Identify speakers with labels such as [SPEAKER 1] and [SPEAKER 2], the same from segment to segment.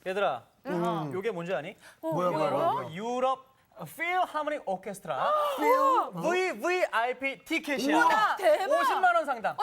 [SPEAKER 1] 얘들아, 요게 뭔지 아니?
[SPEAKER 2] 뭐야?
[SPEAKER 1] 유럽 필하모닉 오케스트라 VVIP 티켓이야.
[SPEAKER 3] 우와, 대박.
[SPEAKER 1] 50만 원 상당.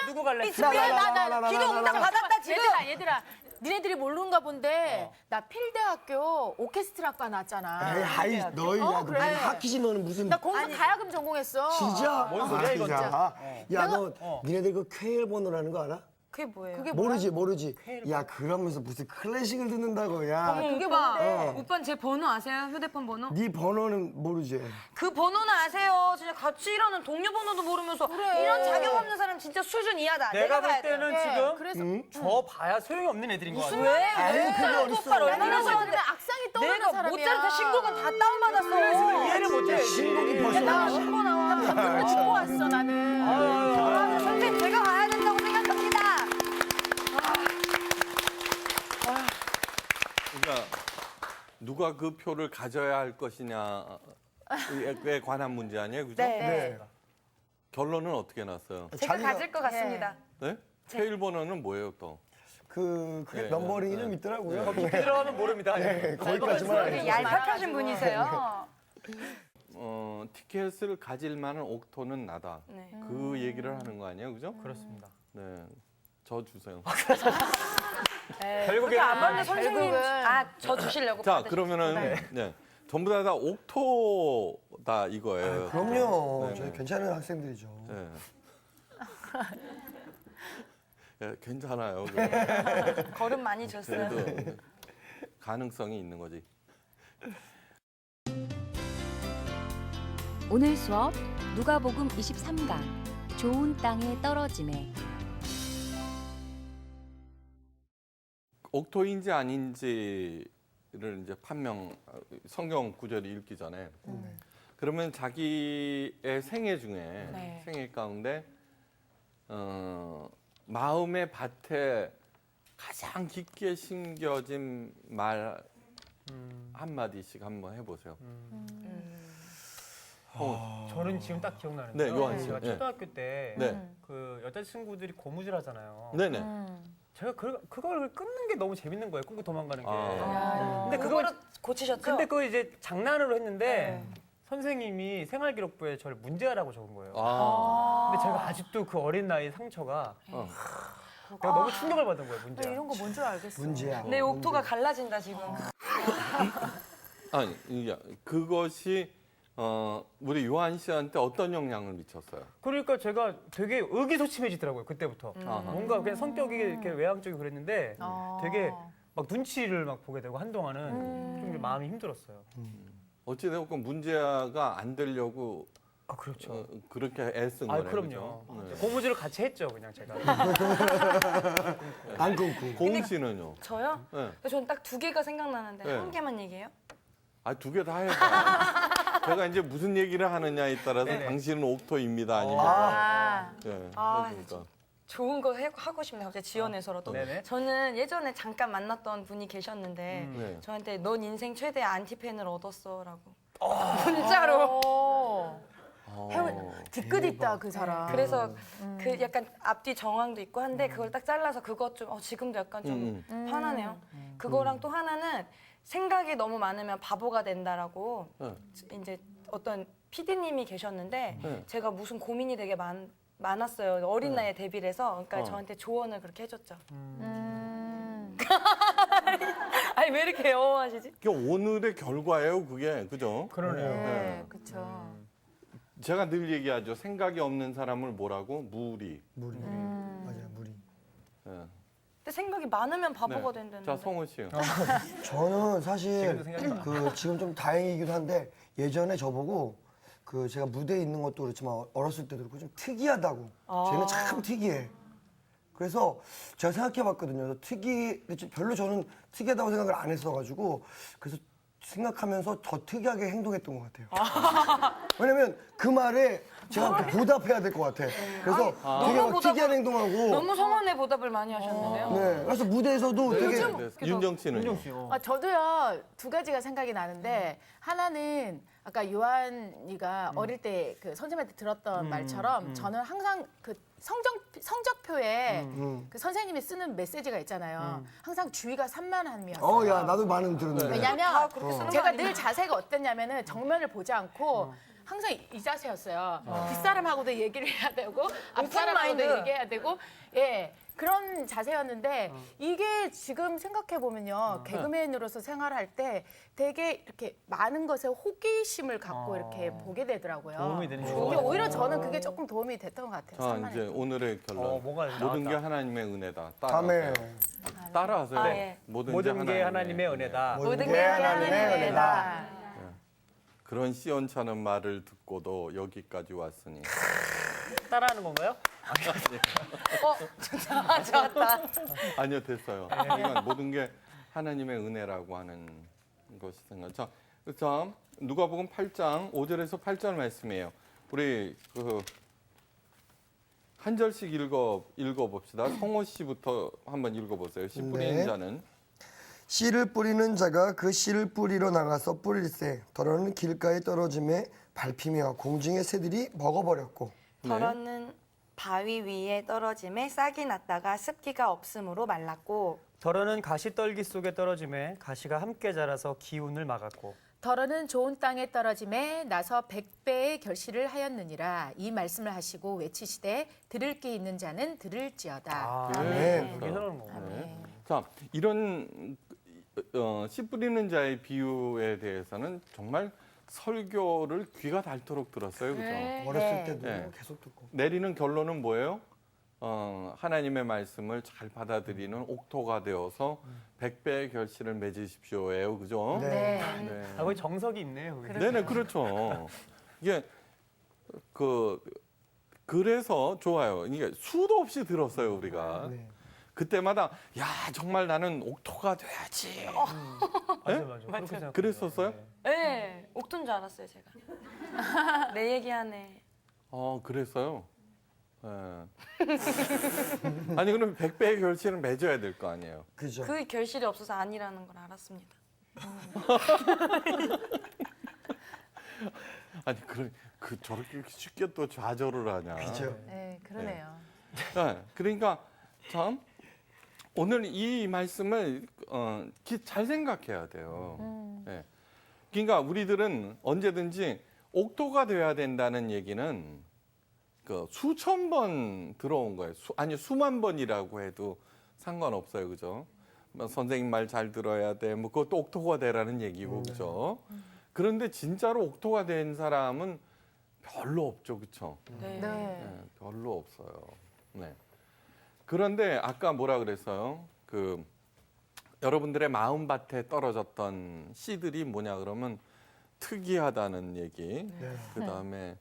[SPEAKER 1] 누구 갈래?
[SPEAKER 3] 나 기도응답 받았다 지금.
[SPEAKER 4] 얘들아, 니네들이 모르는가 본데 나 필대학교 오케스트라과 나왔잖아.
[SPEAKER 2] 아이 너희 야
[SPEAKER 4] 그래.
[SPEAKER 2] 학기지 너는 무슨
[SPEAKER 4] 나 거기서 가야금 전공했어.
[SPEAKER 2] 진짜?
[SPEAKER 1] 뭔 소리야, 이거
[SPEAKER 2] 진짜? 야 너 니네들 그 퀘일 번호라는 거 알아?
[SPEAKER 3] 그게 뭐예요?
[SPEAKER 4] 그게 뭐야?
[SPEAKER 2] 모르지. 야 그러면서 무슨 클래식을 듣는다고 야.
[SPEAKER 4] 그게
[SPEAKER 3] 오빠,
[SPEAKER 4] 뭔데?
[SPEAKER 3] 오빠는 제 번호 아세요? 휴대폰 번호?
[SPEAKER 2] 네 번호는 모르지.
[SPEAKER 3] 그 번호는 아세요. 진짜 같이 일하는 동료 번호도 모르면서 이런 자격 없는 사람 진짜 수준 이하다.
[SPEAKER 1] 내가 볼
[SPEAKER 3] 가야 돼.
[SPEAKER 1] 때는 지금
[SPEAKER 4] 그래서
[SPEAKER 1] 저 봐야 소용이 없는 애들인 것 같아.
[SPEAKER 3] 왜?
[SPEAKER 2] 아니 그게 어딨어.
[SPEAKER 3] 오빠 얼마나
[SPEAKER 4] 이런
[SPEAKER 3] 좋아하는데
[SPEAKER 4] 사람들 악상이 떠오르는
[SPEAKER 3] 내가
[SPEAKER 4] 사람이야.
[SPEAKER 3] 모짜르트 신곡은 다 다운받았어.
[SPEAKER 1] 이해를 못해.
[SPEAKER 2] 신곡이 벌써
[SPEAKER 3] 나 신고 나와.
[SPEAKER 4] 방금 듣고 왔어 나는.
[SPEAKER 3] 선생님 제가 가야 된다고 생각합니다.
[SPEAKER 5] 그러니까 누가 그 표를 가져야 할 것이냐에 관한 문제 아니에요, 그죠?
[SPEAKER 3] 네.
[SPEAKER 5] 결론은 어떻게 났어요?
[SPEAKER 3] 제가 가질 것 같습니다.
[SPEAKER 5] 네? 페일 번호는 뭐예요, 또?
[SPEAKER 2] 그게
[SPEAKER 5] 네,
[SPEAKER 2] 넘버링이
[SPEAKER 5] 네.
[SPEAKER 2] 좀 있더라고요.
[SPEAKER 1] 깊이 들어가면 모릅니다.
[SPEAKER 2] 거기까지만
[SPEAKER 3] 되게
[SPEAKER 2] 알죠.
[SPEAKER 3] 얄팍하신 분이세요.
[SPEAKER 5] 티켓을 가질 만한 옥토는 나다.
[SPEAKER 3] 네.
[SPEAKER 5] 그 얘기를 하는 거 아니에요, 그죠?
[SPEAKER 1] 그렇습니다.
[SPEAKER 5] 네. 저 주세요.
[SPEAKER 1] 결국에는
[SPEAKER 3] 안 받는 선생님,
[SPEAKER 4] 결국은-
[SPEAKER 3] 저 주시려고.
[SPEAKER 5] 자,
[SPEAKER 3] 받으셨어요.
[SPEAKER 5] 그러면은 네. 전부 다 옥토다 이거예요.
[SPEAKER 2] 그럼요.
[SPEAKER 5] 네,
[SPEAKER 2] 저희
[SPEAKER 5] 네.
[SPEAKER 2] 괜찮은 학생들이죠.
[SPEAKER 5] 네. 네, 괜찮아요.
[SPEAKER 3] 걸음 많이 줬어요.
[SPEAKER 5] 그래도 가능성이 있는 거지.
[SPEAKER 6] 오늘 수업 누가복음 23강 좋은 땅에 떨어짐에
[SPEAKER 5] 옥토인지 아닌지를 이제 성경 구절을 읽기 전에 그러면 자기의 생애 중에
[SPEAKER 3] 네.
[SPEAKER 5] 생애 가운데 마음의 밭에 가장 깊게 심겨진 말 한마디씩 한번 해보세요.
[SPEAKER 1] 저는 지금 딱 기억나는데
[SPEAKER 5] 네, 요한 씨.
[SPEAKER 1] 제가
[SPEAKER 5] 네.
[SPEAKER 1] 초등학교 때
[SPEAKER 5] 네.
[SPEAKER 1] 그 여자친구들이 고무줄 하잖아요.
[SPEAKER 5] 네네.
[SPEAKER 1] 제가 그걸 끊는 게 너무 재밌는 거예요. 끊고 도망가는 게.
[SPEAKER 5] 아.
[SPEAKER 1] 근데
[SPEAKER 3] 그거를 고치셨죠?
[SPEAKER 1] 근데 그거 이제 장난으로 했는데 선생님이 생활기록부에 저를 문제아라고 적은 거예요. 근데 제가 아직도 그 어린 나이의 상처가 내가 너무 충격을 받은 거예요, 문제아.
[SPEAKER 4] 이런 거 뭔 줄 알겠어.
[SPEAKER 2] 문제야.
[SPEAKER 3] 내 옥토가 갈라진다 지금.
[SPEAKER 5] 아니, 그것이 우리 요한 씨한테 어떤 영향을 미쳤어요?
[SPEAKER 1] 그러니까 제가 되게 의기소침해지더라고요, 그때부터. 뭔가 그냥 성격이 이렇게 외향적이고 그랬는데 되게 막 눈치를 막 보게 되고 한동안은 좀 마음이 힘들었어요.
[SPEAKER 5] 어찌되었건 문제가 안 되려고
[SPEAKER 1] 아, 그렇죠.
[SPEAKER 5] 그렇게 애쓴
[SPEAKER 1] 아,
[SPEAKER 5] 거네요.
[SPEAKER 1] 그럼요.
[SPEAKER 5] 그죠? 네.
[SPEAKER 1] 고무줄을 같이 했죠, 그냥 제가.
[SPEAKER 2] 안 끊고.
[SPEAKER 5] 고은 씨는요?
[SPEAKER 3] 저요?
[SPEAKER 5] 네.
[SPEAKER 3] 저는 딱 두 개가 생각나는데
[SPEAKER 5] 네.
[SPEAKER 3] 한 개만 얘기해요?
[SPEAKER 5] 아, 두 개 다 해봐. 제가 이제 무슨 얘기를 하느냐에 따라서
[SPEAKER 1] 네네.
[SPEAKER 5] 당신은 옥토입니다. 아니면. 네, 그러니까.
[SPEAKER 3] 좋은 거 하고 싶네요. 갑자기 지원해서라도.
[SPEAKER 1] 네네.
[SPEAKER 3] 저는 예전에 잠깐 만났던 분이 계셨는데
[SPEAKER 5] 네.
[SPEAKER 3] 저한테 넌 인생 최대 안티팬을 얻었어라고 문자로.
[SPEAKER 4] 뒤끝 있다 그 사람.
[SPEAKER 3] 그래서 그 약간 앞뒤 정황도 있고 한데 그걸 딱 잘라서 그것 좀 지금도 약간 좀 화나네요. 그거랑 또 하나는 생각이 너무 많으면 바보가 된다라고
[SPEAKER 5] 네.
[SPEAKER 3] 이제 어떤 PD님이 계셨는데
[SPEAKER 5] 네.
[SPEAKER 3] 제가 무슨 고민이 되게 많았어요. 어린 나이에 데뷔를 해서 그러니까 저한테 조언을 그렇게 해줬죠. 아니 왜 이렇게 영어하시지?
[SPEAKER 5] 그게 오늘의 결과예요, 그게. 그죠?
[SPEAKER 1] 그러네요.
[SPEAKER 4] 네, 그렇죠.
[SPEAKER 5] 제가 늘 얘기하죠. 생각이 없는 사람을 뭐라고? 무리.
[SPEAKER 2] 무리. 맞아요, 무리.
[SPEAKER 5] 네.
[SPEAKER 3] 근데 생각이 많으면 바보가
[SPEAKER 5] 네.
[SPEAKER 3] 된다는데.
[SPEAKER 5] 자, 성훈 씨요.
[SPEAKER 2] 저는 사실
[SPEAKER 1] 지금도 생각이 나.
[SPEAKER 2] 지금 좀 다행이기도 한데 예전에 저보고 제가 무대에 있는 것도 그렇지만 어렸을 때도 그렇고 좀 특이하다고. 쟤는 참 특이해. 그래서 제가 생각해봤거든요. 별로 저는 특이하다고 생각을 안 했어가지고 그래서 생각하면서 더 특이하게 행동했던 것 같아요. 왜냐면 그 말에 제가 보답해야 될 것 같아. 그래서 되게 막 특이한 행동하고.
[SPEAKER 3] 너무 성원에 보답을 많이 하셨는데요.
[SPEAKER 2] 네. 그래서 무대에서도 되게
[SPEAKER 5] 네. 윤정 씨는.
[SPEAKER 1] 윤정 씨요.
[SPEAKER 4] 저도요 두 가지가 생각이 나는데 하나는 아까 요한이가 어릴 때 그 선생님한테 들었던 말처럼 저는 항상 그 성적표에 그 선생님이 쓰는 메시지가 있잖아요. 항상 주의가 산만함이었어요.
[SPEAKER 2] 야 나도 많은 들었는데.
[SPEAKER 4] 왜냐면
[SPEAKER 3] 그렇게 쓰는 거
[SPEAKER 4] 제가
[SPEAKER 3] 아니에요?
[SPEAKER 4] 늘 자세가 어땠냐면은 정면을 보지 않고 항상 이 자세였어요. 뒷사람하고도 얘기를 해야 되고 앞사람하고도
[SPEAKER 3] 마인드.
[SPEAKER 4] 얘기해야 되고 예. 그런 자세였는데 이게 지금 생각해 보면요 개그맨으로서 생활할 때 되게 이렇게 많은 것에 호기심을 갖고 이렇게 보게 되더라고요.
[SPEAKER 1] 도움이 되는
[SPEAKER 4] 이게
[SPEAKER 1] 거죠.
[SPEAKER 4] 오히려 저는 그게 조금 도움이 됐던 것 같아요.
[SPEAKER 5] 자,
[SPEAKER 4] 산만할
[SPEAKER 5] 이제
[SPEAKER 4] 때.
[SPEAKER 5] 오늘의 결론.
[SPEAKER 1] 뭐가
[SPEAKER 5] 모든 게
[SPEAKER 1] 나왔다.
[SPEAKER 5] 하나님의 은혜다.
[SPEAKER 2] 다음에
[SPEAKER 5] 따라하세요.
[SPEAKER 3] 아, 예.
[SPEAKER 1] 모든 게 하나님의 은혜다.
[SPEAKER 3] 모든 게 하나님의 은혜다.
[SPEAKER 5] 그런 시원찮은 말을 듣고도 여기까지 왔으니
[SPEAKER 1] 따라하는 건가요?
[SPEAKER 3] 좋았다.
[SPEAKER 5] 아니요 됐어요. 그러니까 모든 게 하나님의 은혜라고 하는 것이 생각죠. 자, 누가복음 8장 5절에서 8절 말씀이에요. 우리 한 절씩 읽어봅시다. 성호 씨부터 한번 읽어보세요. 씨 뿌리는
[SPEAKER 2] 네.
[SPEAKER 5] 자는
[SPEAKER 2] 씨를 뿌리는 자가 그 씨를 뿌리러 나가서 뿌릴새 더러는 길가에 떨어짐에 밟히며 공중의 새들이 먹어버렸고
[SPEAKER 3] 더러는 바위 위에 떨어짐에 싹이 났다가 습기가 없으므로 말랐고
[SPEAKER 1] 덜어는 가시떨기 속에 떨어짐에 가시가 함께 자라서 기운을 막았고
[SPEAKER 4] 더러는 좋은 땅에 떨어짐에 나서 100배의 결실을 하였느니라. 이 말씀을 하시고 외치시되 들을 귀 있는 자는 들을지어다.
[SPEAKER 2] 네.
[SPEAKER 1] 여기서 그러는 거구나.
[SPEAKER 5] 자, 이런 씨 뿌리는 자의 비유에 대해서는 정말 설교를 귀가 닳도록 들었어요. 그죠?
[SPEAKER 2] 어렸을 때도
[SPEAKER 5] 네.
[SPEAKER 2] 계속 듣고.
[SPEAKER 5] 내리는 결론은 뭐예요? 하나님의 말씀을 잘 받아들이는 옥토가 되어서 100배의 결실을 맺으십시오예요. 그죠?
[SPEAKER 2] 네.
[SPEAKER 5] 네.
[SPEAKER 1] 아, 거기 정석이 있네요. 거기.
[SPEAKER 5] 네네, 그렇죠. 이게 그래서 좋아요. 이게 수도 없이 들었어요, 우리가.
[SPEAKER 2] 네.
[SPEAKER 5] 그때마다 야 정말 나는 옥토가 돼야지.
[SPEAKER 1] 맞아. 그렇게 생각해요.
[SPEAKER 5] 그랬었어요?
[SPEAKER 1] 네.
[SPEAKER 3] 네, 옥토인 줄 알았어요 제가. 내 얘기하네.
[SPEAKER 5] 그랬어요. 예. 아니 그럼 100배의 결실은 맺어야 될 거 아니에요.
[SPEAKER 2] 그죠.
[SPEAKER 3] 그 결실이 없어서 아니라는 걸 알았습니다.
[SPEAKER 5] 아니 저렇게 쉽게 또 좌절을 하냐.
[SPEAKER 2] 그죠.
[SPEAKER 4] 네, 그러네요.
[SPEAKER 5] 네, 그러니까 참 오늘 이 말씀을 잘 생각해야 돼요. 네. 그러니까 우리들은 언제든지 옥토가 돼야 된다는 얘기는 그 수천 번 들어온 거예요. 수만 번이라고 해도 상관없어요, 그죠? 뭐 선생님 말 잘 들어야 돼. 뭐 그것도 옥토가 되라는 얘기고, 그죠? 그런데 진짜로 옥토가 된 사람은 별로 없죠, 그렇죠?
[SPEAKER 3] 네.
[SPEAKER 5] 네, 별로 없어요. 네. 그런데 아까 뭐라 그랬어요? 여러분들의 마음밭에 떨어졌던 씨들이 뭐냐 그러면 특이하다는 얘기.
[SPEAKER 2] 네.
[SPEAKER 5] 그다음에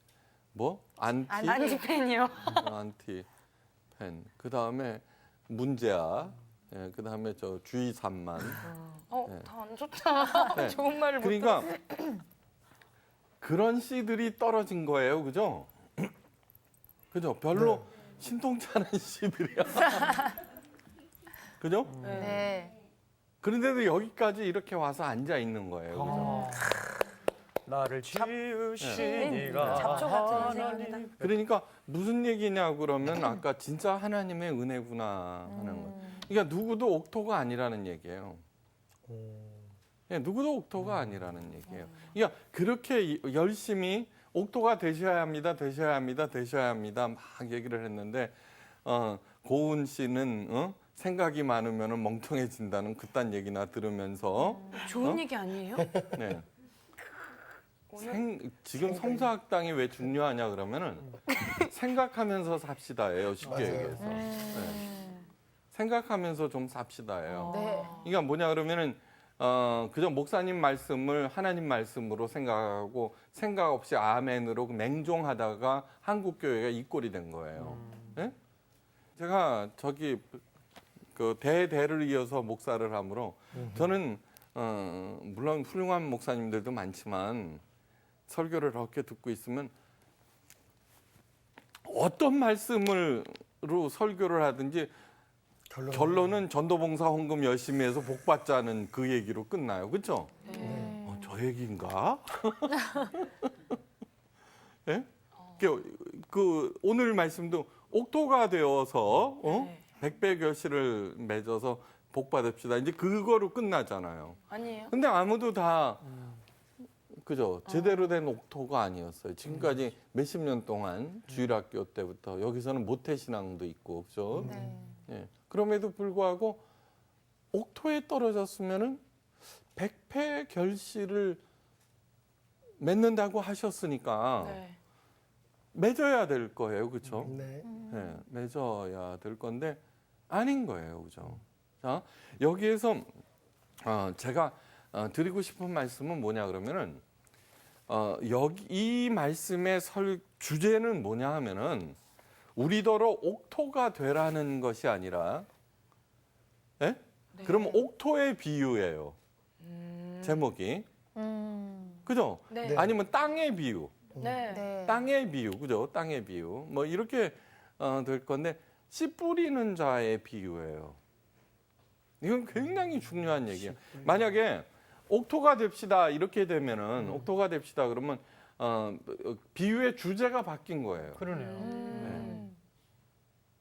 [SPEAKER 5] 뭐 안티
[SPEAKER 3] 안티팬이요.
[SPEAKER 5] 안티팬. 그다음에 문제아. 예, 그다음에 저 주의 산만.
[SPEAKER 3] 다 안 좋다.
[SPEAKER 5] 네.
[SPEAKER 3] 좋은 말을 못
[SPEAKER 5] 그러니까 그런 씨들이 떨어진 거예요, 그죠? 그죠? 별로
[SPEAKER 2] 네.
[SPEAKER 5] 신통치 않은 씨들이야. 그죠?
[SPEAKER 4] 네.
[SPEAKER 5] 그런데도 여기까지 이렇게 와서 앉아 있는 거예요, 그죠?
[SPEAKER 1] 나를 지으시니가
[SPEAKER 3] 잡초 같은 인생입니다.
[SPEAKER 5] 그러니까 무슨 얘기냐 그러면 아까 진짜 하나님의 은혜구나 하는 거예요. 그러니까 누구도 옥토가 아니라는 얘기예요. 예, 누구도 옥토가 아니라는 얘기예요. 그러니까 그렇게 열심히 옥토가 되셔야 합니다, 되셔야 합니다, 되셔야 합니다 막 얘기를 했는데 고은 씨는 생각이 많으면 멍청해진다는 그딴 얘기나 들으면서
[SPEAKER 3] 좋은 얘기 아니에요?
[SPEAKER 5] 네. 지금 성서학당이 왜 중요하냐 그러면은 생각하면서 삽시다예요. 쉽게 얘기해서. 네. 생각하면서 좀 삽시다예요.
[SPEAKER 4] 네.
[SPEAKER 5] 그러니까 뭐냐 그러면은 그저 목사님 말씀을 하나님 말씀으로 생각하고 생각 없이 아멘으로 맹종하다가 한국 교회가 이 꼴이 된 거예요. 네? 제가 대대를 이어서 목사를 하므로 저는 물론 훌륭한 목사님들도 많지만 설교를 그렇게 듣고 있으면 어떤 말씀으로 설교를 하든지 결론은 전도봉사 헌금 열심히 해서 복 받자는 그 얘기로 끝나요. 그렇죠? 저 얘기인가? 예? 오늘 말씀도 옥토가 되어서
[SPEAKER 3] 네.
[SPEAKER 5] 백배 결실을 맺어서 복 받읍시다. 이제 그거로 끝나잖아요.
[SPEAKER 3] 아니에요.
[SPEAKER 5] 근데 아무도 다 그죠 제대로 된 옥토가 아니었어요. 지금까지 몇십 년 동안 주일학교 때부터 여기서는 모태신앙도 있고 그죠.
[SPEAKER 4] 네.
[SPEAKER 5] 예. 그럼에도 불구하고 옥토에 떨어졌으면은 백패 결실을 맺는다고 하셨으니까
[SPEAKER 3] 네.
[SPEAKER 5] 맺어야 될 거예요, 그렇죠?
[SPEAKER 2] 네.
[SPEAKER 5] 예, 맺어야 될 건데 아닌 거예요, 그죠? 자 여기에서 제가 드리고 싶은 말씀은 뭐냐 그러면은 여기 이 말씀의 주제는 뭐냐 하면은 우리더러 옥토가 되라는 것이 아니라, 예?
[SPEAKER 3] 네.
[SPEAKER 5] 그럼 옥토의 비유예요. 제목이 그죠?
[SPEAKER 3] 네.
[SPEAKER 2] 네.
[SPEAKER 5] 아니면 땅의 비유,
[SPEAKER 3] 네.
[SPEAKER 4] 네.
[SPEAKER 5] 땅의 비유, 그죠? 땅의 비유 뭐 이렇게 될 건데 씨 뿌리는 자의 비유예요. 이건 굉장히 중요한 얘기예요. 만약에 옥토가 됩시다 이렇게 되면은 옥토가 됩시다 그러면 비유의 주제가 바뀐 거예요.
[SPEAKER 1] 그러네요.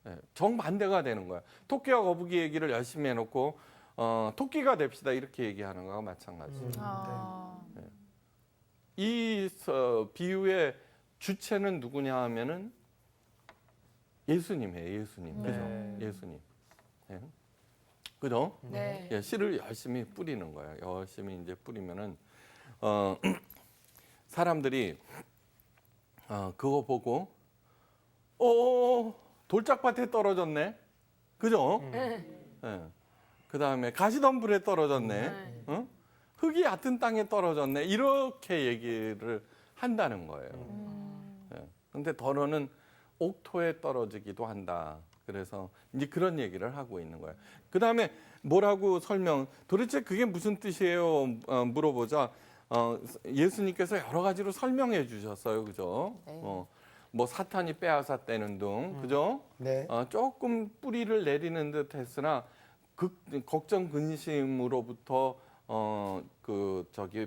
[SPEAKER 5] 네, 정반대가 되는 거야. 토끼와 거북이 얘기를 열심히 해놓고 토끼가 됩시다 이렇게 얘기하는 거와 마찬가지예요.
[SPEAKER 4] 아.
[SPEAKER 5] 이 비유의 주체는 누구냐 하면은 예수님이에요. 예수님. 그죠?
[SPEAKER 1] 네.
[SPEAKER 5] 예수님. 예. 그죠?
[SPEAKER 3] 네.
[SPEAKER 5] 예, 씨를 열심히 뿌리는 거예요. 열심히 이제 뿌리면은 사람들이 그거 보고 돌짝밭에 떨어졌네. 그죠? 예. 그다음에 가시덤불에 떨어졌네. 어? 흙이 얕은 땅에 떨어졌네. 이렇게 얘기를 한다는 거예요. 예. 근데 더러는 옥토에 떨어지기도 한다. 그래서 이제 그런 얘기를 하고 있는 거예요. 그다음에 뭐라고 도대체 그게 무슨 뜻이에요? 물어보자. 예수님께서 여러 가지로 설명해 주셨어요. 그죠?
[SPEAKER 4] 네.
[SPEAKER 5] 뭐 사탄이 빼앗아 떼는 둥. 그죠?
[SPEAKER 2] 네.
[SPEAKER 5] 조금 뿌리를 내리는 듯 했으나 걱정 근심으로부터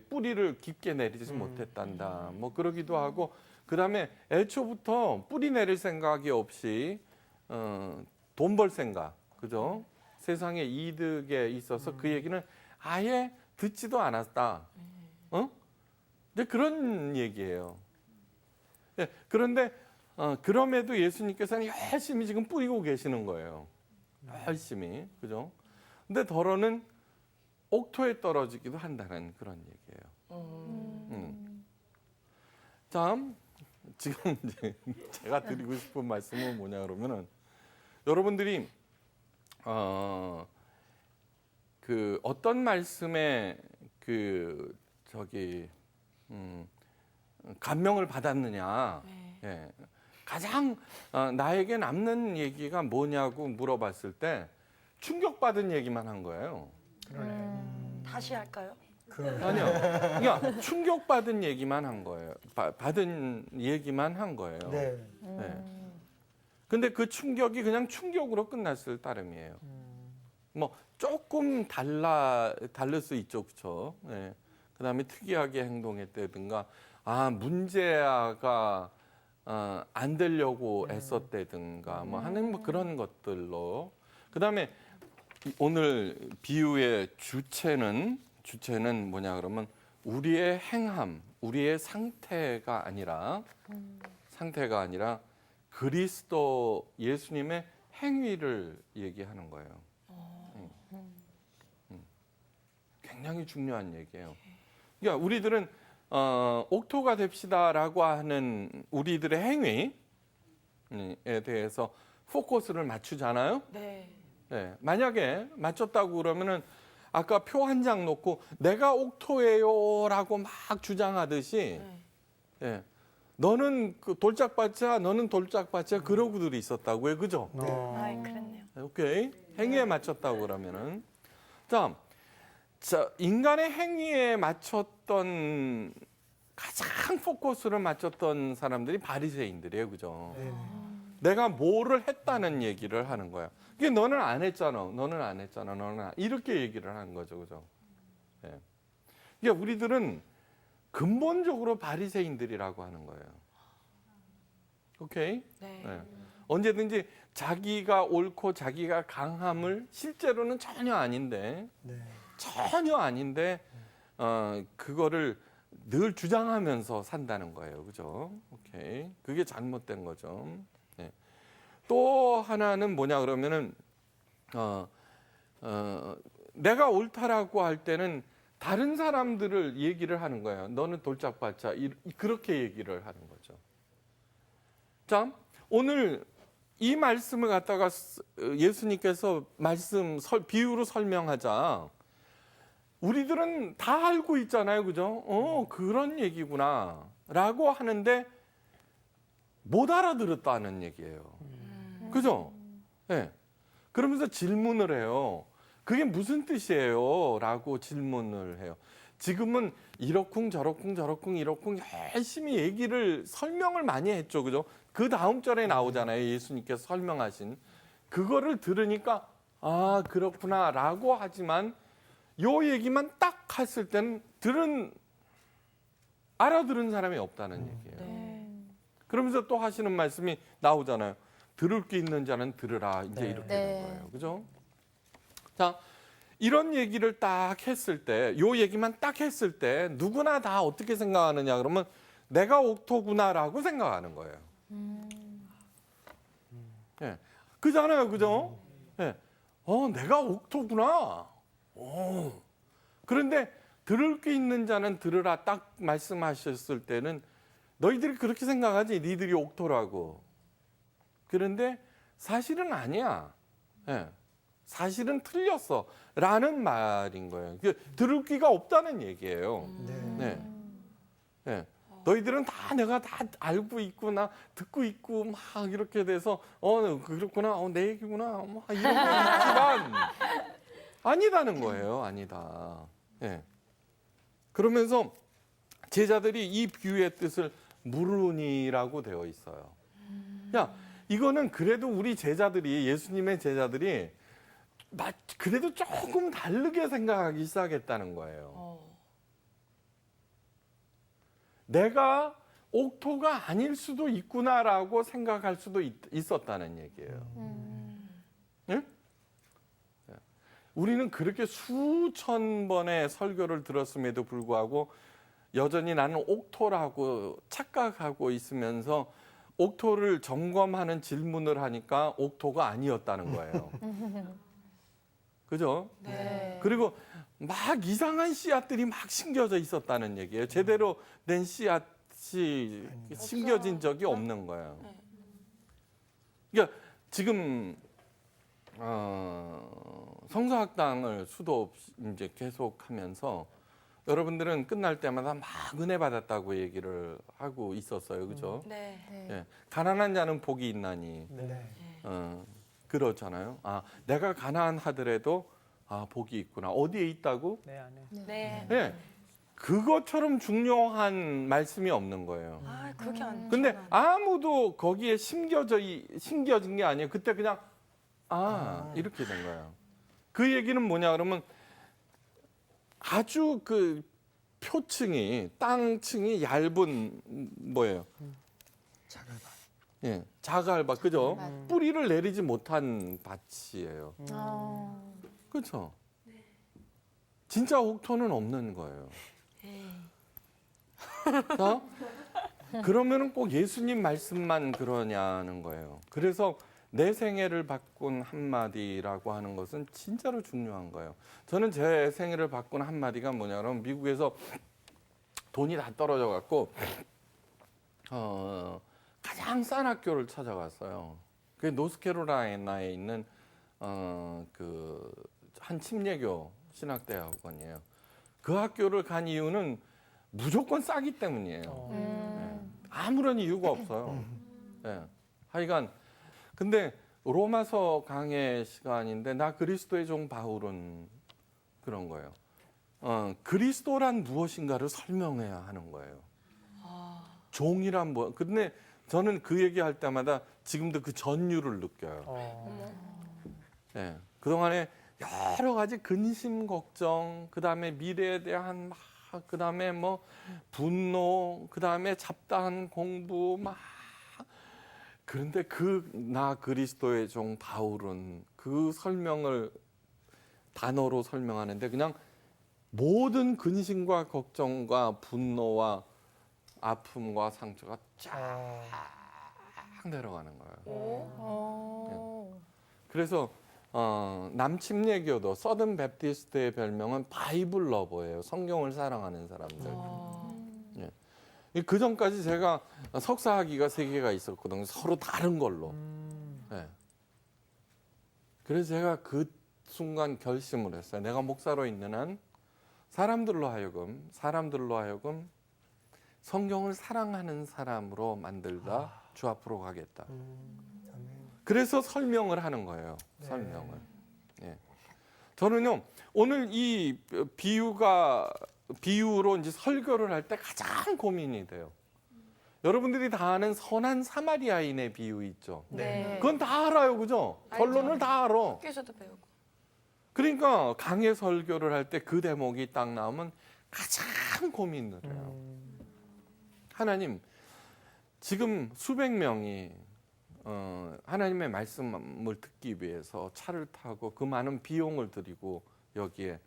[SPEAKER 5] 뿌리를 깊게 내리지 못했단다. 뭐 그러기도 하고 그다음에 애초부터 뿌리 내릴 생각이 없이 돈 벌 생각, 그죠? 세상의 이득에 있어서 그 얘기는 아예 듣지도 않았다. 근데 그런 얘기예요. 예, 그런데 그럼에도 예수님께서는 열심히 지금 뿌리고 계시는 거예요. 열심히, 그죠? 근데 더러는 옥토에 떨어지기도 한다는 그런 얘기예요. 자, 지금 이제 제가 드리고 싶은 말씀은 뭐냐 그러면은 여러분들이 어떤 말씀에 감명을 받았느냐. 예. 가장 나에게 남는 얘기가 뭐냐고 물어봤을 때 충격받은 얘기만 한 거예요.
[SPEAKER 3] 다시 할까요?
[SPEAKER 5] 아니요. 그러니까 충격받은 얘기만 한 거예요. 받은 얘기만 한 거예요.
[SPEAKER 2] 네.
[SPEAKER 5] 네. 근데 그 충격이 그냥 충격으로 끝났을 따름이에요. 뭐 조금 다를 수 있죠, 그렇죠? 네. 그다음에 특이하게 행동했다든가, 문제아가 안 되려고 애썼다든가, 뭐 하는 뭐 그런 것들로. 그다음에 오늘 비유의 주체는 뭐냐 그러면 우리의 행함, 우리의 상태가 아니라 그리스도 예수님의 행위를 얘기하는 거예요. 굉장히 중요한 얘기예요. 그러니까 우리들은 옥토가 됩시다라고 하는 우리들의 행위에 대해서 포커스를 맞추잖아요.
[SPEAKER 3] 네.
[SPEAKER 5] 네, 만약에 맞췄다고 그러면은 아까 표 한 장 놓고 내가 옥토예요라고 막 주장하듯이 예, 너는 돌짝밭이야, 너는 돌짝밭이야 그러고들이 있었다고요, 그죠?
[SPEAKER 3] 아이, 그랬네요.
[SPEAKER 5] 오케이, 행위에 맞췄다고 그러면은 자, 인간의 행위에 맞췄던 가장 포커스를 맞췄던 사람들이 바리새인들이에요, 그죠? 내가 뭐를 했다는 얘기를 하는 거야. 이게 너는 안 했잖아, 너는 안 했잖아, 이렇게 얘기를 하는 거죠, 그죠? 예. 그러니까 우리들은 근본적으로 바리새인들이라고 하는 거예요. 오케이?
[SPEAKER 3] 네.
[SPEAKER 5] 예. 언제든지 자기가 옳고 자기가 강함을 실제로는 전혀 아닌데 그거를 늘 주장하면서 산다는 거예요. 그죠? 오케이. 그게 잘못된 거죠. 네. 또 하나는 뭐냐 그러면은 내가 옳다라고 할 때는 다른 사람들을 얘기를 하는 거예요. 너는 돌짝발짝 그렇게 얘기를 하는 거죠. 자, 오늘 이 말씀을 갖다가 예수님께서 비유로 설명하자. 우리들은 다 알고 있잖아요. 그죠? 그런 얘기구나. 라고 하는데 못 알아들었다는 얘기예요. 그죠? 네. 그러면서 질문을 해요. 그게 무슨 뜻이에요? 라고 질문을 해요. 지금은 이러쿵 저러쿵 이러쿵 열심히 설명을 많이 했죠. 그죠? 그 다음 절에 나오잖아요. 예수님께서 설명하신. 그거를 들으니까 아, 그렇구나 라고 하지만 요 얘기만 딱 했을 때는 알아들은 사람이 없다는 얘기예요. 그러면서 또 하시는 말씀이 나오잖아요. 들을 게 있는 자는 들으라. 이제 이렇게 된 거예요. 그죠? 자, 이런 얘기를 딱 했을 때, 요 얘기만 딱 했을 때 누구나 다 어떻게 생각하느냐 그러면 내가 옥토구나라고 생각하는 거예요. 예. 그잖아요. 그죠? 예. 내가 옥토구나. 그런데 들을 게 있는 자는 들으라 딱 말씀하셨을 때는 너희들이 그렇게 생각하지 니들이 옥토라고. 그런데 사실은 아니야. 예. 사실은 틀렸어 라는 말인 거예요. 들을 귀가 없다는 얘기예요. 네. 네. 너희들은 내가 다 알고 있구나 듣고 있고 막 이렇게 돼서 그렇구나 내 얘기구나 막 이런 거 있지만 아니다는 거예요. 아니다. 네. 그러면서 제자들이 이 비유의 뜻을 물으니라고 되어 있어요. 야, 이거는 그래도 우리 제자들이 예수님의 제자들이 그래도 조금 다르게 생각하기 시작했다는 거예요. 내가 옥토가 아닐 수도 있구나라고 생각할 수도 있었다는 얘기예요. 응? 우리는 그렇게 수천 번의 설교를 들었음에도 불구하고 여전히 나는 옥토라고 착각하고 있으면서 옥토를 점검하는 질문을 하니까 옥토가 아니었다는 거예요. 그죠?
[SPEAKER 3] 네.
[SPEAKER 5] 그리고 막 이상한 씨앗들이 막 심겨져 있었다는 얘기예요. 제대로 된 씨앗이 심겨진 적이 없는 거예요. 그러니까 지금 성서학당을 수도 없이 이제 계속하면서 여러분들은 끝날 때마다 막 은혜 받았다고 얘기를 하고 있었어요. 그죠?
[SPEAKER 3] 네.
[SPEAKER 5] 예. 가난한 자는 복이 있나니. 그렇잖아요. 내가 가난하더라도 복이 있구나. 어디에 있다고?
[SPEAKER 1] 내 안에.
[SPEAKER 3] 네.
[SPEAKER 5] 네. 그것처럼 중요한 말씀이 없는 거예요.
[SPEAKER 3] 그렇게 안.
[SPEAKER 5] 근데 아무도 거기에 심겨진 게 아니에요. 그때 그냥 이렇게 된 거예요. 그 얘기는 뭐냐 그러면 아주 그 표층이 땅층이 얇은 뭐예요?
[SPEAKER 2] 자갈밭.
[SPEAKER 5] 예, 자갈밭 그죠? 뿌리를 내리지 못한 밭이에요. 그렇죠? 진짜 옥토는 없는 거예요. 자, 그러면은 꼭 예수님 말씀만 그러냐는 거예요. 그래서 내 생애를 바꾼 한마디라고 하는 것은 진짜로 중요한 거예요. 저는 제 생애를 바꾼 한마디가 뭐냐면 미국에서 돈이 다 떨어져 갖고 가장 싼 학교를 찾아갔어요. 그게 노스캐롤라이나에 있는 그 한 침례교 신학대학원이에요. 그 학교를 간 이유는 무조건 싸기 때문이에요. 네. 아무런 이유가 없어요. 네. 하여간 근데 로마서 강의 시간인데 나 그리스도의 종 바울은 그런 거예요. 그리스도란 무엇인가를 설명해야 하는 거예요. 종이란 뭐? 근데 저는 그 얘기할 때마다 지금도 그 전율을 느껴요. 네. 그동안에 여러 가지 근심 걱정, 그다음에 미래에 대한 그다음에 뭐 분노, 그다음에 잡다한 공부 그런데 그 나 그리스도의 종 바울은 그 설명을 단어로 설명하는데 그냥 모든 근심과 걱정과 분노와 아픔과 상처가 쫙 내려가는 거예요. 그래서 남침례교도 서든 베프티스트의 별명은 바이블 러버예요. 성경을 사랑하는 사람들. 예. 그 전까지 제가 석사 학위가 3개가 있었거든요. 서로 다른 걸로. 예. 그래서 제가 그 순간 결심을 했어요. 내가 목사로 있는 한 사람들로 하여금 성경을 사랑하는 사람으로 만들다 주 앞으로 가겠다. 그래서 설명을 하는 거예요. 설명을. 예. 저는요 오늘 이 비유로 이제 설교를 할 때 가장 고민이 돼요. 여러분들이 다 아는 선한 사마리아인의 비유 있죠.
[SPEAKER 3] 네.
[SPEAKER 5] 그건 다 알아요, 그죠? 결론을 다 알아.
[SPEAKER 3] 학교에서도 배우고.
[SPEAKER 5] 그러니까 강해 설교를 할 때 그 대목이 딱 나오면 가장 고민을 해요. 하나님, 지금 수백 명이 하나님의 말씀을 듣기 위해서 차를 타고 그 많은 비용을 들이고 여기에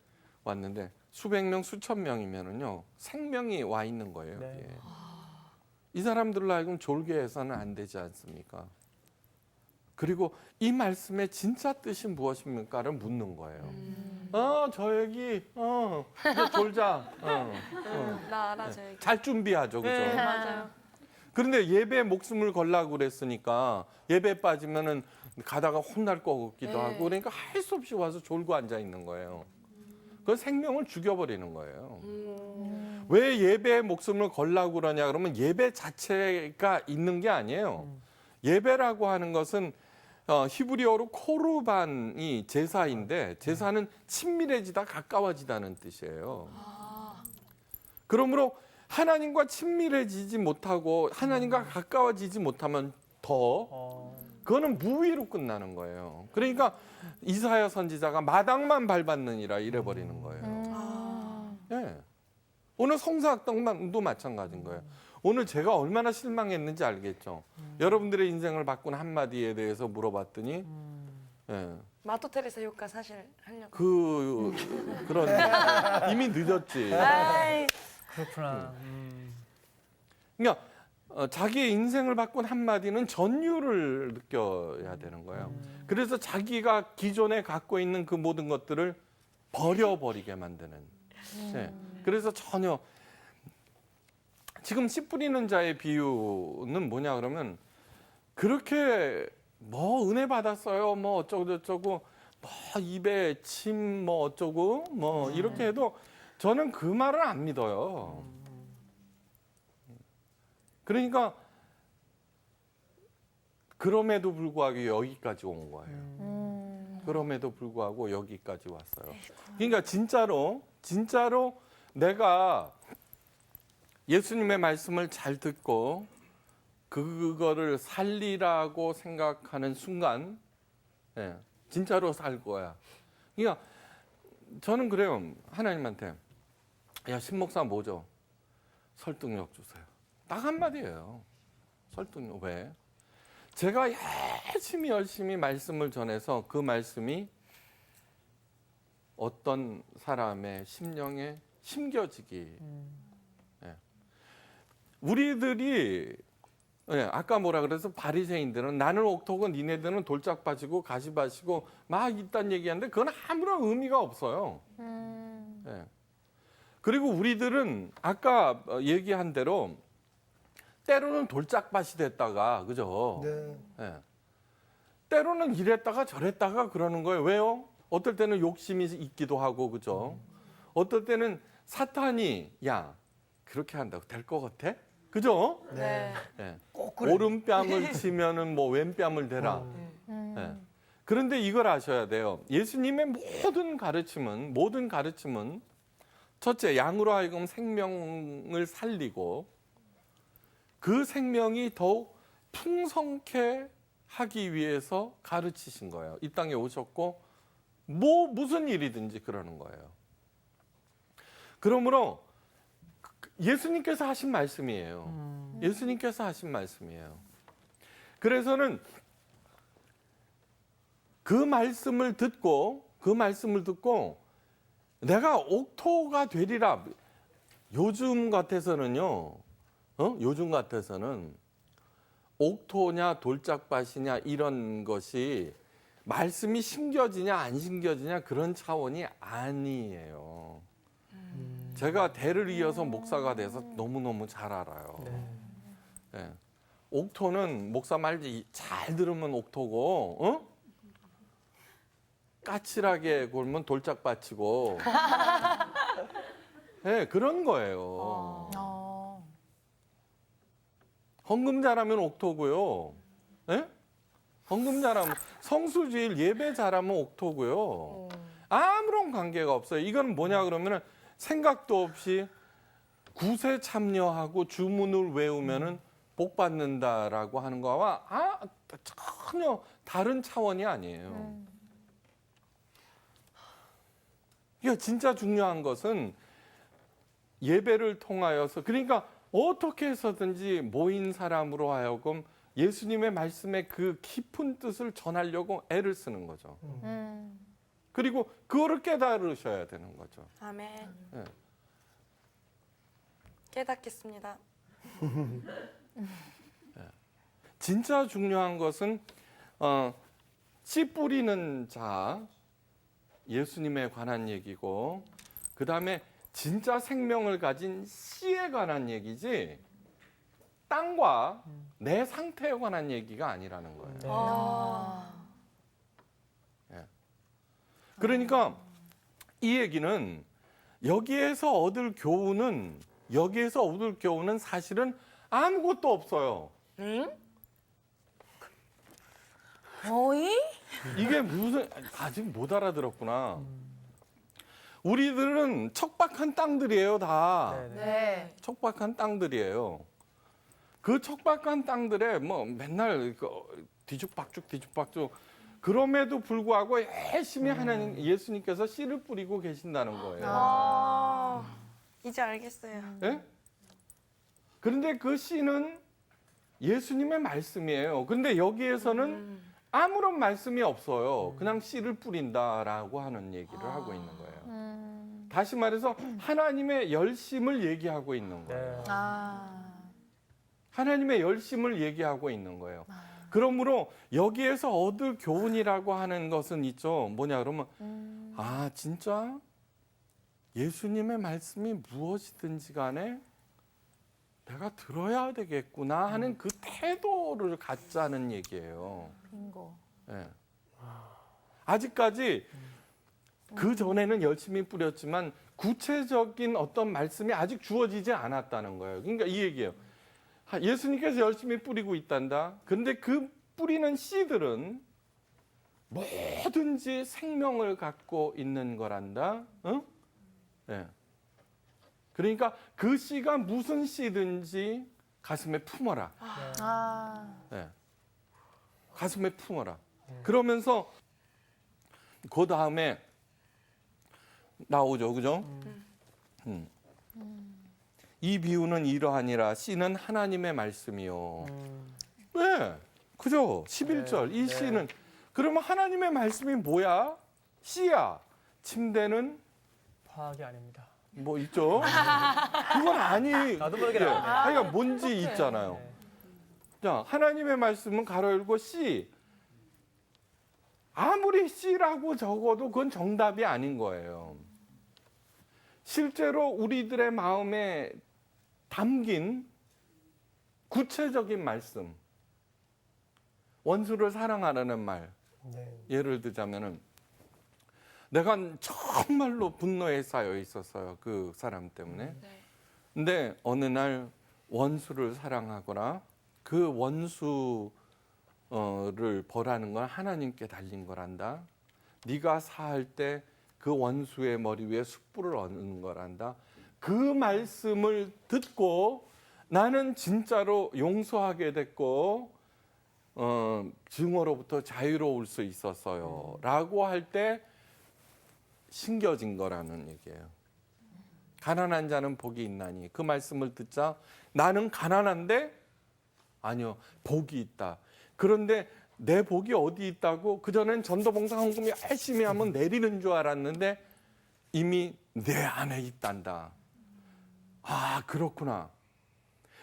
[SPEAKER 5] 왔는데 수백 명, 수천 명이면은요 생명이 와 있는 거예요. 여기에.
[SPEAKER 1] 네.
[SPEAKER 5] 이 사람들로 하여금 졸게 해서는 안 되지 않습니까? 그리고 이 말씀의 진짜 뜻이 무엇입니까를 묻는 거예요. 저 얘기, 이제 졸자.
[SPEAKER 3] 나 알아, 저 얘기.
[SPEAKER 5] 잘 준비하죠, 그죠?
[SPEAKER 3] 네, 맞아요.
[SPEAKER 5] 그런데 예배에 목숨을 걸라고 그랬으니까 예배 빠지면은 가다가 혼날 것 같기도 하고 그러니까 할 수 없이 와서 졸고 앉아 있는 거예요. 그 생명을 죽여버리는 거예요. 왜 예배에 목숨을 걸라고 그러냐 그러면 예배 자체가 있는 게 아니에요. 예배라고 하는 것은 히브리어로 코르반이 제사인데 제사는 친밀해지다 가까워지다는 뜻이에요. 그러므로 하나님과 친밀해지지 못하고 하나님과 가까워지지 못하면 더 그거는 무위로 끝나는 거예요. 그러니까 이사야 선지자가 마당만 밟았느니라 이래버리는 거예요. 예. 오늘 성사학당도 마찬가지인 거예요. 오늘 제가 얼마나 실망했는지 알겠죠. 여러분들의 인생을 바꾼 한마디에 대해서 물어봤더니 예.
[SPEAKER 3] 마토 테레사 효과 사실 하려고.
[SPEAKER 5] 그런 이미 늦었지.
[SPEAKER 3] 아이,
[SPEAKER 1] 그렇구나.
[SPEAKER 5] 그러니까 자기의 인생을 바꾼 한마디는 전율을 느껴야 되는 거예요. 그래서 자기가 기존에 갖고 있는 그 모든 것들을 버려버리게 만드는. 네. 그래서 전혀 지금 씨 뿌리는 자의 비유는 뭐냐 그러면 그렇게 뭐 은혜 받았어요 뭐 어쩌고 저쩌고 뭐 입에 침 뭐 어쩌고 뭐 이렇게 해도 저는 그 말을 안 믿어요. 그러니까 그럼에도 불구하고 여기까지 온 거예요. 그럼에도 불구하고 여기까지 왔어요. 그러니까 진짜로 내가 예수님의 말씀을 잘 듣고 그거를 살리라고 생각하는 순간 예, 진짜로 살 거야. 그러니까 저는 그래요. 하나님한테 야 신목사 뭐죠? 설득력 주세요. 딱 한마디예요. 설득력. 왜? 제가 열심히 말씀을 전해서 그 말씀이 어떤 사람의 심령에 심겨지기. 예. 우리들이 아까 뭐라 그래서 바리새인들은 나는 옥토고 니네들은 돌짝 빠지고 가시 빠지고 막 이딴 얘기하는데 그건 아무런 의미가 없어요. 예. 그리고 우리들은 아까 얘기한 대로 때로는 돌짝밭이 됐다가 그죠?
[SPEAKER 2] 네.
[SPEAKER 5] 예. 때로는 이랬다가 저랬다가 그러는 거예요. 왜요? 어떨 때는 욕심이 있기도 하고 그죠? 어떨 때는 사탄이 야 그렇게 한다고 될 것 같아? 그죠?
[SPEAKER 3] 네.
[SPEAKER 5] 예.
[SPEAKER 2] 꼭 그래.
[SPEAKER 5] 오른뺨을 치면은 뭐 왼뺨을 대라. 예. 그런데 이걸 아셔야 돼요. 예수님의 모든 가르침은 첫째 양으로 하여금 생명을 살리고 그 생명이 더욱 풍성케 하기 위해서 가르치신 거예요. 이 땅에 오셨고 무슨 일이든지 그러는 거예요. 그러므로 예수님께서 하신 말씀이에요. 예수님께서 하신 말씀이에요. 그래서는 그 말씀을 듣고 내가 옥토가 되리라. 요즘 같아서는요. 요즘 같아서는 옥토냐 돌짝밭이냐 이런 것이 말씀이 심겨지냐 안 심겨지냐 그런 차원이 아니에요. 제가 대를 이어서 목사가 돼서 너무너무 잘 알아요. 네. 옥토는 목사 말 잘 들으면 옥토고 까칠하게 굴면 돌짝밭이고 네, 그런 거예요. 헌금 잘하면 옥토고요. 네? 헌금 잘하면 성수주일 예배 잘하면 옥토고요. 아무런 관계가 없어요. 이건 뭐냐 그러면은 생각도 없이 구세 참여하고 주문을 외우면은 복 받는다라고 하는 거와 전혀 다른 차원이 아니에요. 이게 진짜 중요한 것은 예배를 통하여서 그러니까 어떻게 해서든지 모인 사람으로 하여금 예수님의 말씀의 그 깊은 뜻을 전하려고 애를 쓰는 거죠. 그리고 그거를 깨달으셔야 되는 거죠.
[SPEAKER 3] 아멘.
[SPEAKER 5] 네.
[SPEAKER 3] 깨닫겠습니다.
[SPEAKER 5] 진짜 중요한 것은 씨 뿌리는 자 예수님에 관한 얘기고 그 다음에 진짜 생명을 가진 씨에 관한 얘기지 땅과 내 상태에 관한 얘기가 아니라는 거예요. 그러니까 이 얘기는 여기에서 얻을 교훈은 사실은 아무것도 없어요.
[SPEAKER 3] 응? 어이?
[SPEAKER 5] 이게 무슨 아직 못 알아들었구나. 우리들은 척박한 땅들이에요, 다.
[SPEAKER 4] 네.
[SPEAKER 5] 척박한 땅들이에요. 그 척박한 땅들에 뭐 맨날 뒤죽박죽 그럼에도 불구하고 열심히 하나님 예수님께서 씨를 뿌리고 계신다는 거예요.
[SPEAKER 3] 이제 알겠어요.
[SPEAKER 5] 예? 그런데 그 씨는 예수님의 말씀이에요. 그런데 여기에서는 아무런 말씀이 없어요. 그냥 씨를 뿌린다라고 하는 얘기를 하고 있는 거예요. 다시 말해서 하나님의 열심을 얘기하고 있는 거예요. 하나님의 열심을 얘기하고 있는 거예요. 그러므로 여기에서 얻을 교훈이라고 하는 것은 있죠. 뭐냐 그러면 진짜 예수님의 말씀이 무엇이든지 간에 내가 들어야 되겠구나 하는 그 태도를 갖자는 얘기예요.
[SPEAKER 4] 빙고.
[SPEAKER 5] 네. 아직까지 그 전에는 열심히 뿌렸지만 구체적인 어떤 말씀이 아직 주어지지 않았다는 거예요. 그러니까 이 얘기예요. 예수님께서 열심히 뿌리고 있단다. 그런데 그 뿌리는 씨들은 뭐든지 생명을 갖고 있는 거란다. 네. 그러니까 그 씨가 무슨 씨든지 가슴에 품어라. 네. 가슴에 품어라. 그러면서 그 다음에 나오죠, 그죠? 이 비유는 이러하니라. 씨는 하나님의 말씀이요. 왜? 그죠? 11절. 이 씨는 그러면 하나님의 말씀이 뭐야? 씨야. 침대는
[SPEAKER 1] 과학이 아닙니다.
[SPEAKER 5] 뭐 있죠? 그건
[SPEAKER 1] 나도 모르게 나오네.
[SPEAKER 5] 그러니까 뭔지 있잖아요.
[SPEAKER 1] 네.
[SPEAKER 5] 자, 하나님의 말씀은 가로 열고 씨. 아무리 씨라고 적어도 그건 정답이 아닌 거예요. 실제로 우리들의 마음에 담긴 구체적인 말씀. 원수를 사랑하라는 말. 예를 들자면은 내가 정말로 분노에 쌓여 있었어요. 그 사람 때문에. 근데 어느 날 원수를 사랑하거나 그 원수를 벌하는 건 하나님께 달린 거란다. 네가 사할 때 그 원수의 머리 위에 숯불을 얹는 거란다. 그 말씀을 듣고 나는 진짜로 용서하게 됐고 증오로부터 자유로울 수 있었어요. 라고 할 때 신겨진 거라는 얘기예요. 가난한 자는 복이 있나니. 그 말씀을 듣자 나는 가난한데 아니요, 복이 있다. 그런데 내 복이 어디 있다고? 그전엔 전도봉사 헌금이 열심히 하면 내리는 줄 알았는데 이미 내 안에 있단다. 아, 그렇구나.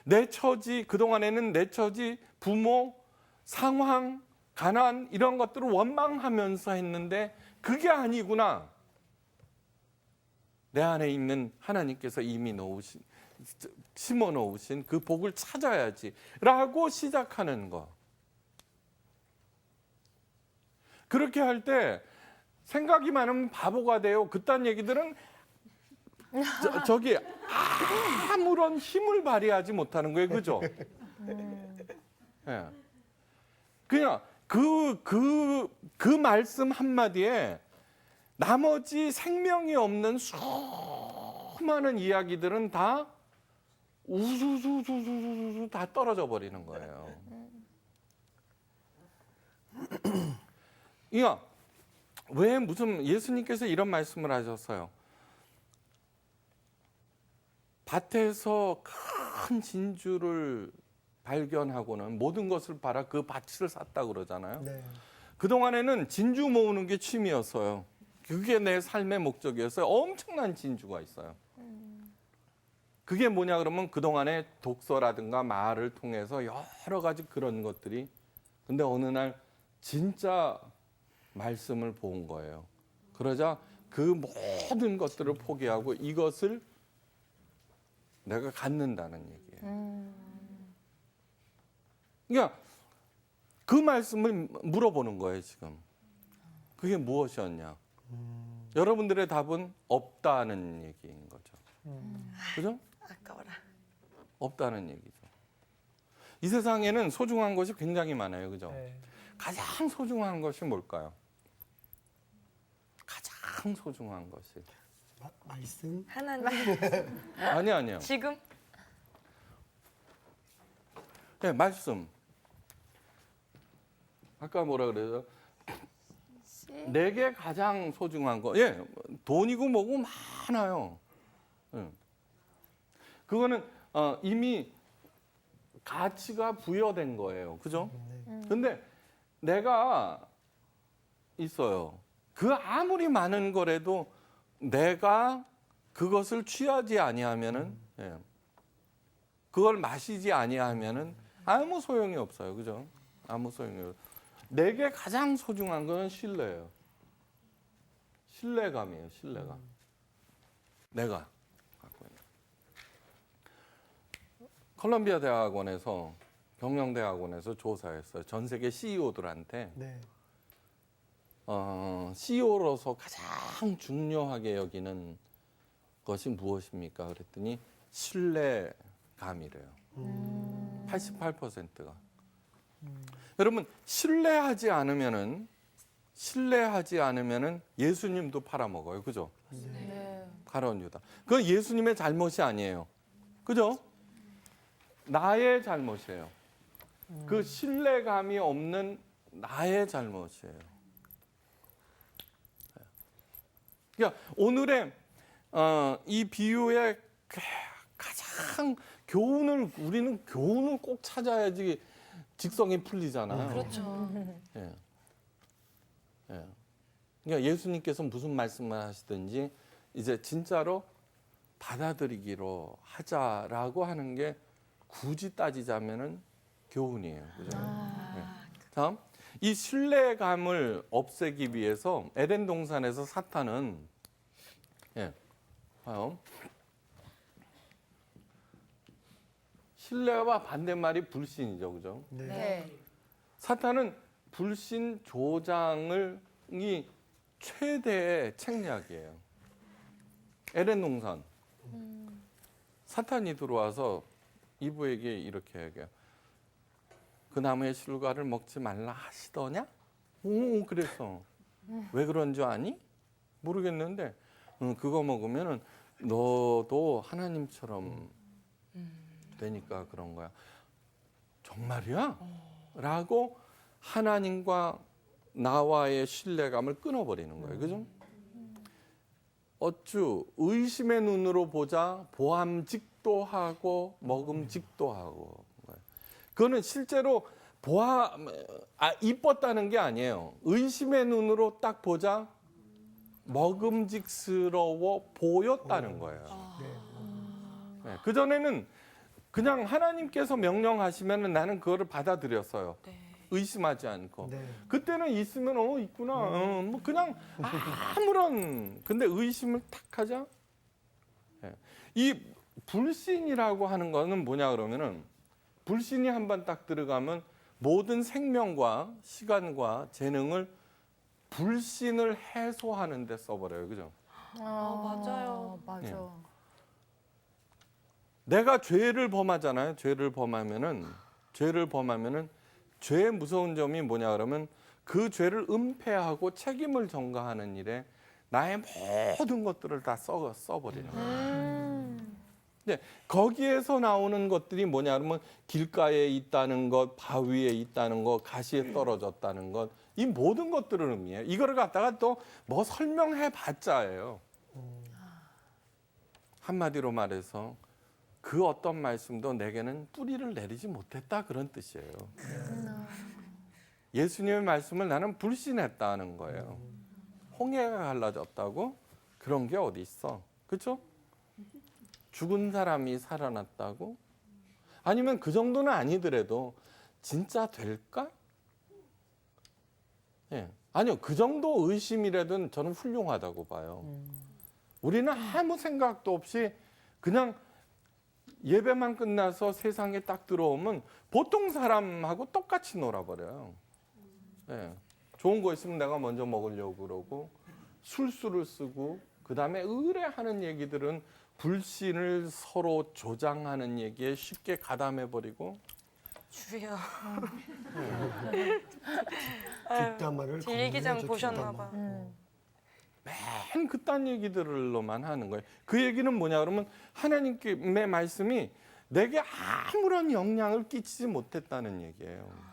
[SPEAKER 5] 내 처지, 그동안에는 내 처지, 부모, 상황, 가난 이런 것들을 원망하면서 했는데 그게 아니구나. 내 안에 있는 하나님께서 이미 심어 놓으신 그 복을 찾아야지 라고 시작하는 거. 그렇게 할 때 생각이 많으면 바보가 돼요. 그딴 얘기들은 저기 아무런 힘을 발휘하지 못하는 거예요. 그죠? 예. 그냥 그 말씀 한마디에 나머지 생명이 없는 수많은 이야기들은 다 우수수수수수 다 떨어져 버리는 거예요. 이거 왜 무슨 예수님께서 이런 말씀을 하셨어요? 밭에서 큰 진주를 발견하고는 모든 것을 팔아 그 밭을 샀다 그러잖아요.
[SPEAKER 2] 네.
[SPEAKER 5] 그동안에는 진주 모으는 게 취미였어요. 그게 내 삶의 목적이었어요. 엄청난 진주가 있어요. 그게 뭐냐 그러면 그동안에 독서라든가 말을 통해서 여러 가지 그런 것들이 근데 어느 날 진짜 말씀을 본 거예요. 그러자 그 모든 것들을 포기하고 이것을 내가 갖는다는 얘기예요. 그러니까 그 말씀을 물어보는 거예요, 지금. 그게 무엇이었냐? 여러분들의 답은 없다는 얘기인 거죠. 그죠?
[SPEAKER 3] 아까워라.
[SPEAKER 5] 없다는 얘기죠. 이 세상에는 소중한 것이 굉장히 많아요. 그죠?
[SPEAKER 1] 네.
[SPEAKER 5] 가장 소중한 것이 뭘까요? 가장 소중한 것이.
[SPEAKER 2] 말씀?
[SPEAKER 3] 하나님.
[SPEAKER 5] 아니요.
[SPEAKER 3] 지금?
[SPEAKER 5] 네, 말씀. 아까 뭐라 그래요? 내게 가장 소중한 거. 예, 돈이고 뭐고 많아요. 예. 그거는 이미 가치가 부여된 거예요. 그죠? 근데 내가 있어요. 그 아무리 많은 거라도 내가 그것을 취하지 아니하면은 예. 그걸 마시지 아니하면은 아무 소용이 없어요. 그죠? 아무 소용이 없어요. 내게 가장 소중한 건 신뢰예요. 신뢰감이에요. 신뢰감. 내가 갖고 있는. 컬럼비아 대학원에서 경영대학원에서 조사했어요. 전 세계 CEO들한테
[SPEAKER 2] 네.
[SPEAKER 5] CEO로서 가장 중요하게 여기는 것이 무엇입니까? 그랬더니 신뢰감이래요. 88%가. 여러분 신뢰하지 않으면은 예수님도 팔아먹어요. 그죠?
[SPEAKER 4] 네.
[SPEAKER 5] 가룟 유다. 그건 예수님의 잘못이 아니에요. 그죠? 나의 잘못이에요. 그 신뢰감이 없는 나의 잘못이에요. 그러니까 오늘의 이 비유의 가장 우리는 교훈을 꼭 찾아야지 직성이 풀리잖아요.
[SPEAKER 3] 그렇죠.
[SPEAKER 5] 예. 예. 그러니까 예수님께서 무슨 말씀을 하시든지 이제 진짜로 받아들이기로 하자라고 하는 게 굳이 따지자면은 교훈이에요. 그죠? 예. 다음 이 신뢰감을 없애기 위해서 에덴 동산에서 사탄은 봐요. 신뢰와 반대말이 불신이죠, 그죠?
[SPEAKER 2] 네.
[SPEAKER 4] 네.
[SPEAKER 5] 사탄은 불신 조장이 최대의 책략이에요. 에덴 동산. 사탄이 들어와서 이브에게 이렇게 얘기해요. 그 나무의 실과를 먹지 말라 하시더냐? 오, 그랬어. 왜 그런 줄 아니? 모르겠는데 그거 먹으면 너도 하나님처럼 되니까 그런 거야. 정말이야? 라고 하나님과 나와의 신뢰감을 끊어버리는 거예요. 그죠? 어쭈 의심의 눈으로 보자 보암직도 하고 먹음직도 하고. 그거는 실제로 이뻤다는 게 아니에요. 의심의 눈으로 딱 보자 먹음직스러워 보였다는 거예요. 네, 그전에는 그냥 하나님께서 명령하시면 나는 그거를 받아들였어요. 의심하지 않고.
[SPEAKER 2] 네.
[SPEAKER 5] 그때는 있으면 있구나. 뭐 그냥 아무런. 근데 의심을 탁 하자. 네. 이 불신이라고 하는 거는 뭐냐 그러면은 불신이 한번 딱 들어가면 모든 생명과 시간과 재능을 불신을 해소하는 데 써버려요. 그죠?
[SPEAKER 3] 맞아요.
[SPEAKER 4] 맞아.
[SPEAKER 5] 예. 내가 죄를 범하잖아요. 죄를 범하면은 죄의 무서운 점이 뭐냐 그러면 그 죄를 은폐하고 책임을 전가하는 일에 나의 모든 것들을 다 써버리는 거예요. 네, 거기에서 나오는 것들이 뭐냐 그러면 길가에 있다는 것, 바위에 있다는 것, 가시에 떨어졌다는 것, 이 모든 것들을 의미해요. 이거를 갖다가 또 뭐 설명해 봤자예요. 한마디로 말해서 그 어떤 말씀도 내게는 뿌리를 내리지 못했다 그런 뜻이에요. 예수님의 말씀을 나는 불신했다는 거예요. 홍해가 갈라졌다고? 그런 게 어디 있어? 그렇죠? 죽은 사람이 살아났다고? 아니면 그 정도는 아니더라도 진짜 될까? 예. 아니요. 그 정도 의심이라도 저는 훌륭하다고 봐요. 우리는 아무 생각도 없이 그냥 예배만 끝나서 세상에 딱 들어오면 보통 사람하고 똑같이 놀아버려요. 예. 좋은 거 있으면 내가 먼저 먹으려고 그러고 술수를 쓰고 그다음에 의뢰하는 얘기들은 불신을 서로 조장하는 얘기에 쉽게 가담해버리고
[SPEAKER 3] 주여.
[SPEAKER 2] 뒷담화를
[SPEAKER 3] 제 일기장
[SPEAKER 2] 건네야죠,
[SPEAKER 3] 보셨나
[SPEAKER 2] 뒷담화.
[SPEAKER 3] 봐.
[SPEAKER 5] 맨 그딴 얘기들로만 하는 거예요. 그 얘기는 뭐냐 그러면 하나님의 말씀이 내게 아무런 영향을 끼치지 못했다는 얘기예요.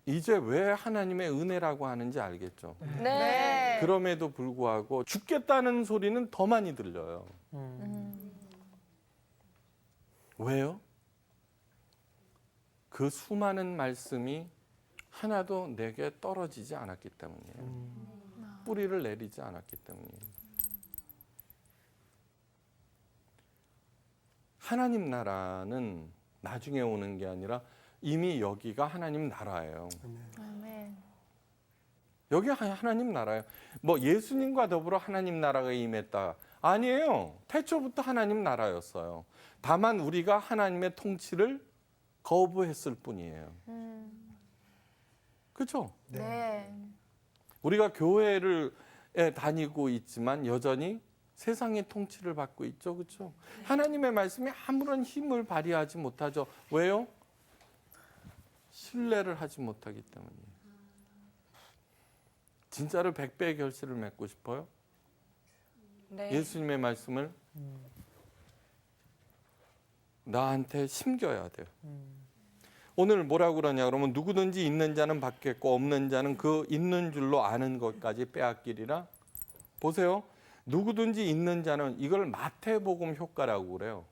[SPEAKER 5] 이제 왜 하나님의 은혜라고 하는지 알겠죠?
[SPEAKER 3] 네.
[SPEAKER 5] 그럼에도 불구하고 죽겠다는 소리는 더 많이 들려요. 왜요? 그 수많은 말씀이 하나도 내게 떨어지지 않았기 때문이에요. 뿌리를 내리지 않았기 때문이에요. 하나님 나라는 나중에 오는 게 아니라 이미 여기가 하나님 나라예요.
[SPEAKER 4] 아멘.
[SPEAKER 5] 여기 하나님 나라예요. 뭐 예수님과 더불어 하나님 나라가 임했다. 아니에요. 태초부터 하나님 나라였어요. 다만 우리가 하나님의 통치를 거부했을 뿐이에요. 그렇죠?
[SPEAKER 4] 네.
[SPEAKER 5] 우리가 교회를 다니고 있지만 여전히 세상의 통치를 받고 있죠. 그렇죠? 하나님의 말씀이 아무런 힘을 발휘하지 못하죠. 왜요? 신뢰를 하지 못하기 때문이에요. 진짜로 100배의 결실을 맺고 싶어요?
[SPEAKER 3] 네.
[SPEAKER 5] 예수님의 말씀을 나한테 심겨야 돼요. 오늘 뭐라고 그러냐 그러면 누구든지 있는 자는 받겠고 없는 자는 그 있는 줄로 아는 것까지 빼앗기리라. 보세요. 누구든지 있는 자는 이걸 마태복음 효과라고 그래요.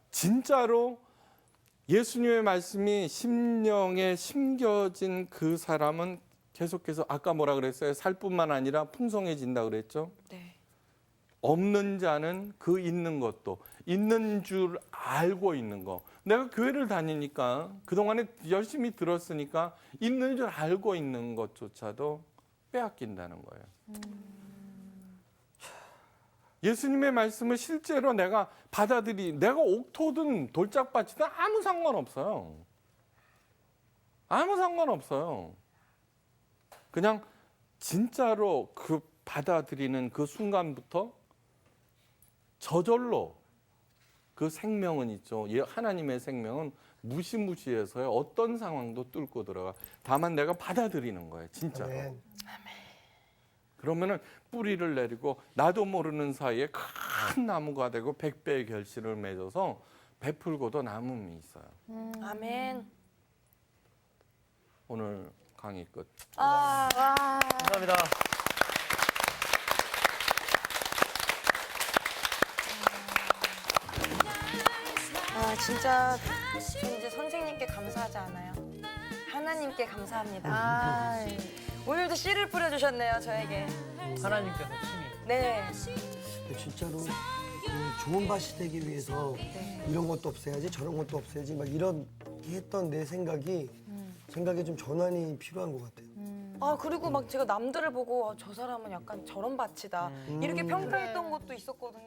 [SPEAKER 5] 진짜로 예수님의 말씀이 심령에 심겨진 그 사람은 계속해서 아까 뭐라 그랬어요? 살 뿐만 아니라 풍성해진다 그랬죠?
[SPEAKER 3] 네.
[SPEAKER 5] 없는 자는 그 있는 것도 있는 줄 알고 있는 거. 내가 교회를 다니니까 그동안에 열심히 들었으니까 있는 줄 알고 있는 것조차도 빼앗긴다는 거예요. 예수님의 말씀을 실제로 내가 내가 옥토든 돌짝밭이든 아무 상관없어요. 아무 상관없어요. 그냥 진짜로 그 받아들이는 그 순간부터 저절로 그 생명은 있죠. 하나님의 생명은 무시무시해서요. 어떤 상황도 뚫고 들어가. 다만 내가 받아들이는 거예요. 진짜로.
[SPEAKER 2] 아멘.
[SPEAKER 5] 그러면은 뿌리를 내리고 나도 모르는 사이에 큰 나무가 되고 100배의 결실을 맺어서 베풀고도 남음이 있어요.
[SPEAKER 3] 아멘.
[SPEAKER 5] 오늘 강의 끝.
[SPEAKER 1] 감사합니다.
[SPEAKER 3] 진짜 전 이제 선생님께 감사하지 않아요. 하나님께 감사합니다.
[SPEAKER 4] 아,
[SPEAKER 3] 오늘도 씨를 뿌려주셨네요, 저에게.
[SPEAKER 1] 하나님께서 친히.
[SPEAKER 3] 네.
[SPEAKER 2] 근데 진짜로 그 좋은 밭이 되기 위해서 이런 것도 없애야지 저런 것도 없애야지 막 이런 했던 내 생각이 좀 전환이 필요한 것 같아요.
[SPEAKER 3] 아, 그리고 막 제가 남들을 보고 저 사람은 약간 저런 밭이다. 이렇게 평가했던 것도 있었거든요.